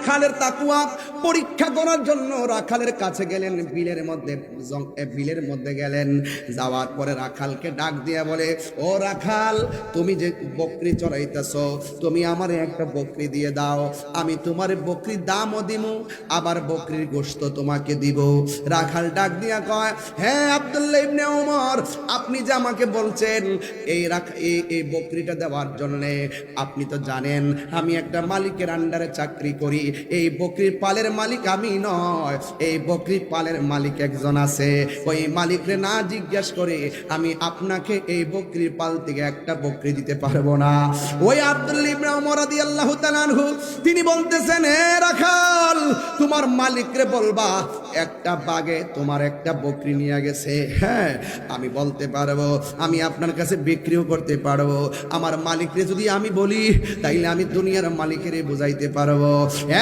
রাখালের তাকওয়া পরীক্ষা করার জন্য রাখালের কাছে গেলেন, বিলের মধ্যে গেলেন। যাওয়ার পরে রাখালকে ডাক দিয়ে বলে, ও রাখাল, তুমি যে বকরি চড়াইতেছো, তুমি আমারে একটা বকরি দিয়ে দাও, আমি তোমার বকরির দামও দিমু, আবার বকরির গোশত তোমাকে দিব। রাখাল ডাক দিয়া কয়, হ্যাঁ আব্দুল্লাহ ইবনে ওমর, আপনি যে আমাকে বলছেন এই বকরিটা দেওয়ার জন্য, আপনি তো জানেন আমি একটা মালিকের আন্ডারে চাকরি করি। এই বকরির পালের মালিক আমি নয়, এই বকরির পালের মালিক একজন আছে। ওই মালিকরে না জিজ্ঞেস করে আমি আপনাকে এই বকরির পাল থেকে একটা বকরি দিতে পারবো না। ওই আব্দুল্লাহ ইবনে ওমর রাদিয়াল্লাহু তাআলা আনহু তিনি বলতেছেন, হে রাখাল, তোমার মালিকরে বলবা একটা বাগে তোমার একটা বকরি নিয়ে গেছে। হ্যাঁ, আমি বলতে পারবো, আমি আপনার কাছে বিক্রিও করতে পারবো। আমার মালিকরে যদি আমি বলি, তাইলে আমি দুনিয়ার মালিকেরে বুঝাইতে পারবো।